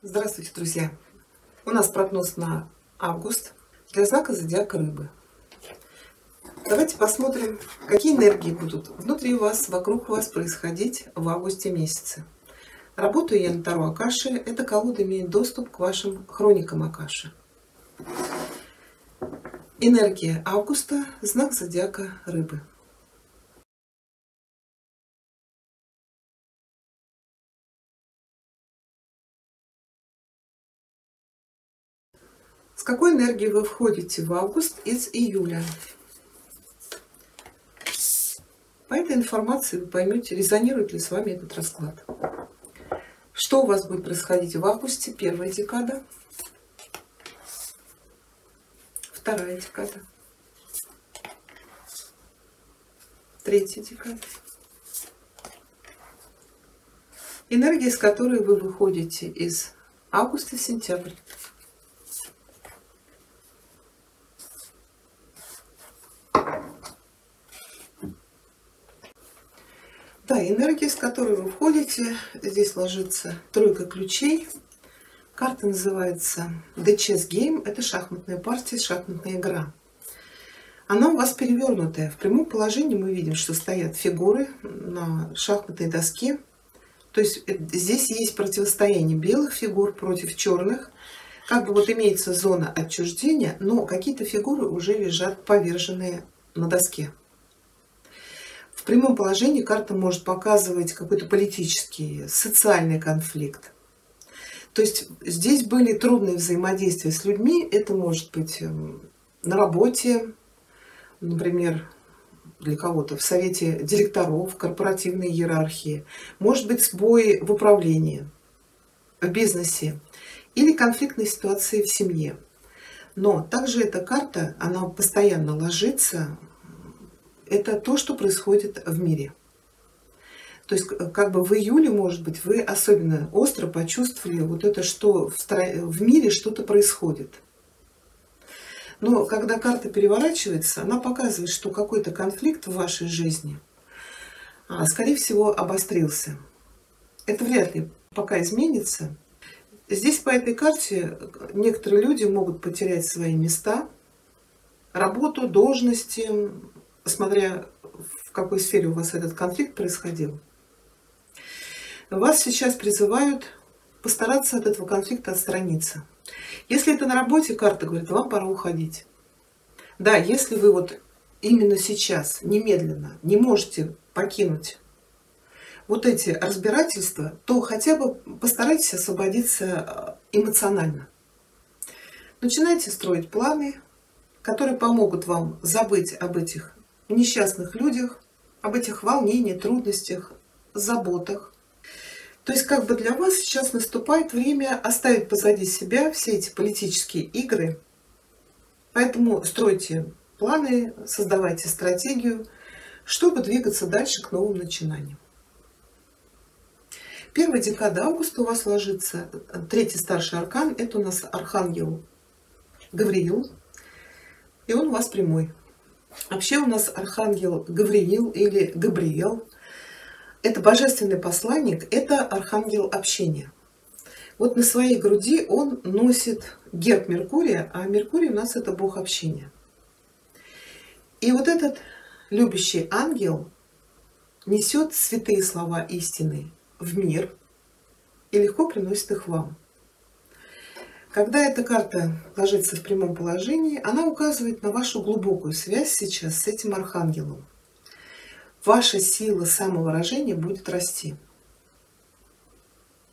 Здравствуйте, друзья! У нас прогноз на август для знака зодиака Рыбы. Давайте посмотрим, какие энергии будут внутри вас, вокруг вас происходить в августе месяце. Работаю я на Таро Акаши. Эта колода имеет доступ к вашим хроникам Акаши. Энергия августа, знак зодиака Рыбы. С какой энергией вы входите в август из июля? По этой информации вы поймете, резонирует ли с вами этот расклад. Что у вас будет происходить в августе? Первая декада, вторая декада, третья декада. Энергия, с которой вы выходите из августа в сентябрь. Да, энергия, с которой вы входите, здесь ложится тройка ключей. Карта называется The Chess Game. Это шахматная партия, шахматная игра. Она у вас перевернутая. В прямом положении мы видим, что стоят фигуры на шахматной доске. То есть здесь есть противостояние белых фигур против черных. Как бы вот имеется зона отчуждения, но какие-то фигуры уже лежат поверженные на доске. В прямом положении карта может показывать какой-то политический, социальный конфликт. То есть здесь были трудные взаимодействия с людьми. Это может быть на работе, например, для кого-то в совете директоров, в корпоративной иерархии. Может быть сбои в управлении, в бизнесе или конфликтные ситуации в семье. Но также эта карта, она постоянно ложится. Это то, что происходит в мире. То есть как бы в июле, может быть, вы особенно остро почувствовали вот это, что в мире что-то происходит. Но когда карта переворачивается, она показывает, что какой-то конфликт в вашей жизни, скорее всего, обострился. Это вряд ли пока изменится. Здесь по этой карте некоторые люди могут потерять свои места, работу, должности, смотря в какой сфере у вас этот конфликт происходил. Вас сейчас призывают постараться от этого конфликта отстраниться. Если это на работе, карта говорит, вам пора уходить. Да, если вы вот именно сейчас, немедленно, не можете покинуть вот эти разбирательства, то хотя бы постарайтесь освободиться эмоционально. Начинайте строить планы, которые помогут вам забыть об этих несчастных людях, об этих волнениях, трудностях, заботах. То есть как бы для вас сейчас наступает время оставить позади себя все эти политические игры. Поэтому стройте планы, создавайте стратегию, чтобы двигаться дальше к новым начинаниям. Первая декада августа у вас ложится третий старший аркан. Это у нас архангел Гавриил. И он у вас прямой. Вообще у нас архангел Гавриил или Габриэл — это божественный посланник, это архангел общения. Вот на своей груди он носит герб Меркурия, а Меркурий у нас это бог общения. И вот этот любящий ангел несет святые слова истины в мир и легко приносит их вам. Когда эта карта ложится в прямом положении, она указывает на вашу глубокую связь сейчас с этим архангелом. Ваша сила самовыражения будет расти.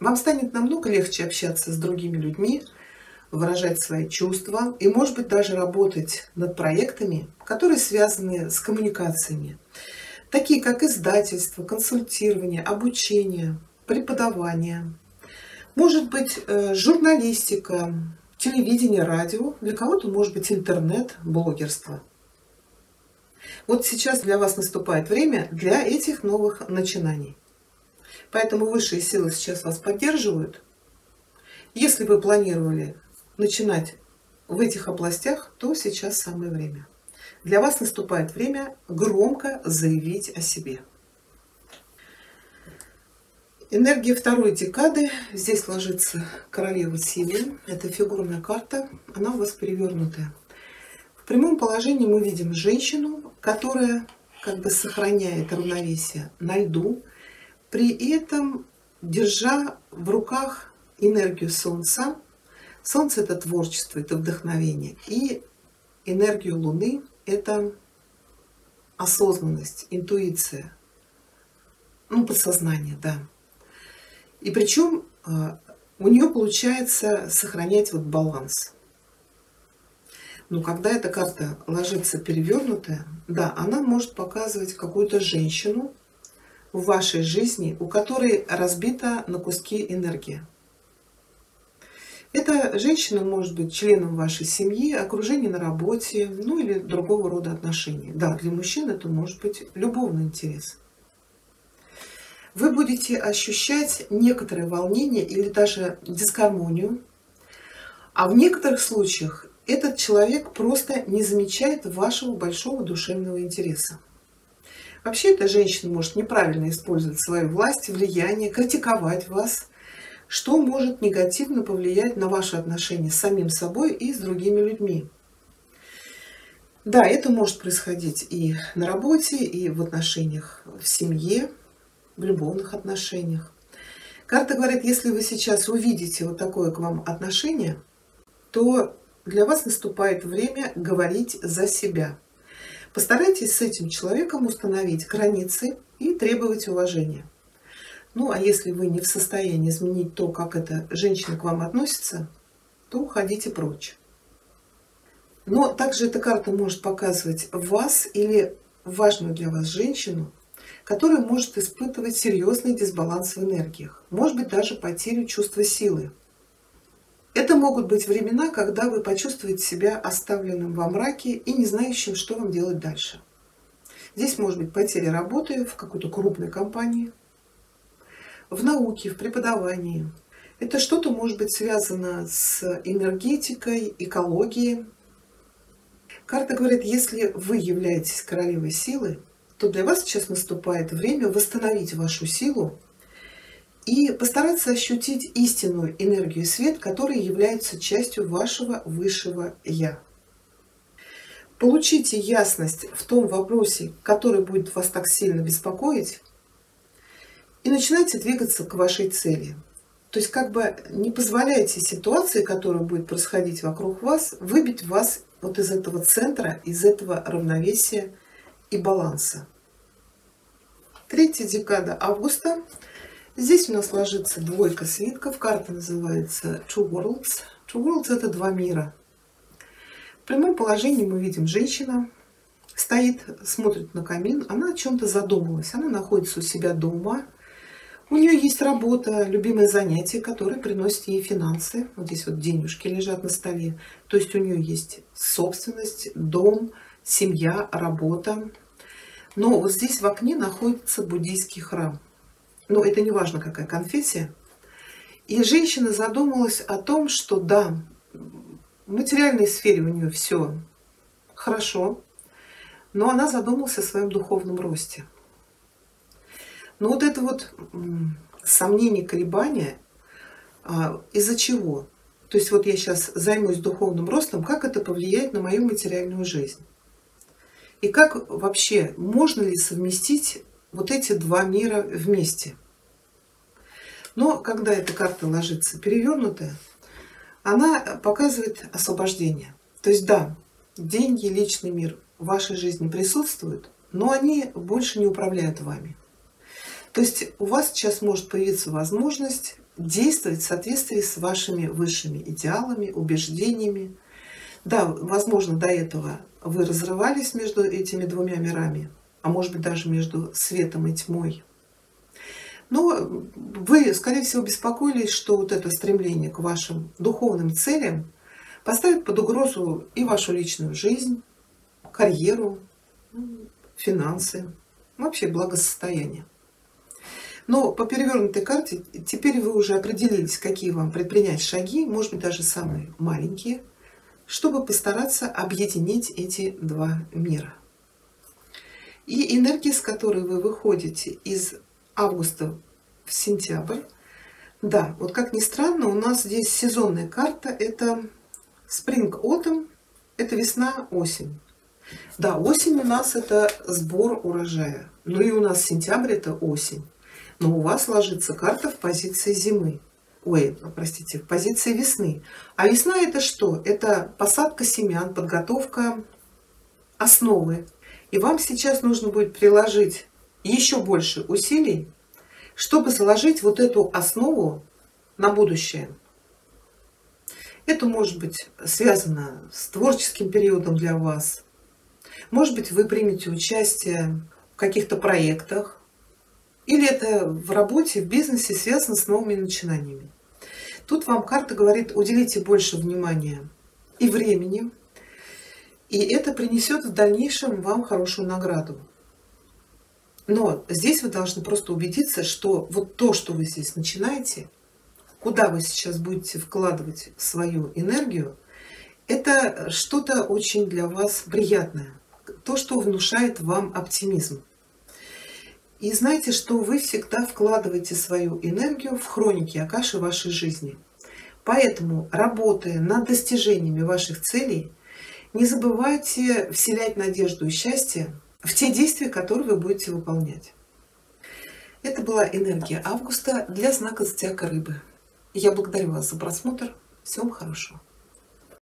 Вам станет намного легче общаться с другими людьми, выражать свои чувства и, может быть, даже работать над проектами, которые связаны с коммуникациями, такие как издательство, консультирование, обучение, преподавание. Может быть, журналистика, телевидение, радио, для кого-то может быть интернет, блогерство. Вот сейчас для вас наступает время для этих новых начинаний. Поэтому высшие силы сейчас вас поддерживают. Если вы планировали начинать в этих областях, то сейчас самое время. Для вас наступает время громко заявить о себе. Энергия второй декады. Здесь ложится королева Силы. Это фигурная карта. Она у вас перевернутая. В прямом положении мы видим женщину, которая как бы сохраняет равновесие на льду, при этом держа в руках энергию Солнца. Солнце — это творчество, это вдохновение. И энергию Луны — это осознанность, интуиция, ну, подсознание, да. И причем у нее получается сохранять вот баланс. Но когда эта карта ложится перевернутая, да, она может показывать какую-то женщину в вашей жизни, у которой разбита на куски энергия. Эта женщина может быть членом вашей семьи, окружения на работе, ну или другого рода отношений. Да, для мужчин это может быть любовный интерес. Вы будете ощущать некоторое волнение или даже дисгармонию, а в некоторых случаях этот человек просто не замечает вашего большого душевного интереса. Вообще эта женщина может неправильно использовать свою власть, влияние, критиковать вас, что может негативно повлиять на ваши отношения с самим собой и с другими людьми. Да, это может происходить и на работе, и в отношениях в семье, в любовных отношениях. Карта говорит, если вы сейчас увидите вот такое к вам отношение, то для вас наступает время говорить за себя. Постарайтесь с этим человеком установить границы и требовать уважения. Ну, а если вы не в состоянии изменить то, как эта женщина к вам относится, то уходите прочь. Но также эта карта может показывать вас или важную для вас женщину, которая может испытывать серьезный дисбаланс в энергиях, может быть даже потерю чувства силы. Это могут быть времена, когда вы почувствуете себя оставленным во мраке и не знающим, что вам делать дальше. Здесь может быть потеря работы в какой-то крупной компании, в науке, в преподавании. Это что-то может быть связано с энергетикой, экологией. Карта говорит, если вы являетесь королевой силы, то для вас сейчас наступает время восстановить вашу силу и постараться ощутить истинную энергию и свет, которые являются частью вашего высшего Я. Получите ясность в том вопросе, который будет вас так сильно беспокоить, и начинайте двигаться к вашей цели. То есть как бы не позволяйте ситуации, которая будет происходить вокруг вас, выбить вас вот из этого центра, из этого равновесия и баланса. Третья декада августа. Здесь у нас ложится двойка свитков. Карта называется Two Worlds. Two Worlds — это два мира. В прямом положении мы видим женщина стоит, смотрит на камин. Она о чем-то задумалась. Она находится у себя дома. У нее есть работа, любимое занятие, которое приносит ей финансы. Вот здесь вот денежки лежат на столе. То есть у нее есть собственность, дом, семья, работа. Но вот здесь в окне находится буддийский храм. Но это не важно, какая конфессия. И женщина задумалась о том, что да, в материальной сфере у нее все хорошо, но она задумалась о своем духовном росте. Но вот это вот сомнение, колебания, из-за чего? То есть вот я сейчас займусь духовным ростом, как это повлияет на мою материальную жизнь? И как вообще, можно ли совместить вот эти два мира вместе? Но когда эта карта ложится перевернутая, она показывает освобождение. То есть да, деньги, личный мир в вашей жизни присутствуют, но они больше не управляют вами. То есть у вас сейчас может появиться возможность действовать в соответствии с вашими высшими идеалами, убеждениями. Да, возможно, до этого вы разрывались между этими двумя мирами, а может быть даже между светом и тьмой. Но вы, скорее всего, беспокоились, что вот это стремление к вашим духовным целям поставит под угрозу и вашу личную жизнь, карьеру, финансы, вообще благосостояние. Но по перевернутой карте теперь вы уже определились, какие вам предпринять шаги, может быть даже самые маленькие, чтобы постараться объединить эти два мира. И энергия, с которой вы выходите из августа в сентябрь. Да, вот как ни странно, у нас здесь сезонная карта. Это Spring Autumn, это весна-осень. Да, осень у нас это сбор урожая. Ну и у нас сентябрь это осень. Но у вас ложится карта в позиции зимы. Ой, простите, в позиции весны. А весна это что? Это посадка семян, подготовка основы. И вам сейчас нужно будет приложить еще больше усилий, чтобы заложить вот эту основу на будущее. Это может быть связано с творческим периодом для вас. Может быть, вы примете участие в каких-то проектах. Или это в работе, в бизнесе связано с новыми начинаниями. Тут вам карта говорит, уделите больше внимания и времени. И это принесет в дальнейшем вам хорошую награду. Но здесь вы должны просто убедиться, что вот то, что вы здесь начинаете, куда вы сейчас будете вкладывать свою энергию, это что-то очень для вас приятное. То, что внушает вам оптимизм. И знайте, что вы всегда вкладываете свою энергию в хроники Акаши вашей жизни. Поэтому, работая над достижениями ваших целей, не забывайте вселять надежду и счастье в те действия, которые вы будете выполнять. Это была энергия августа для знака зодиака Рыбы. Я благодарю вас за просмотр. Всего хорошего.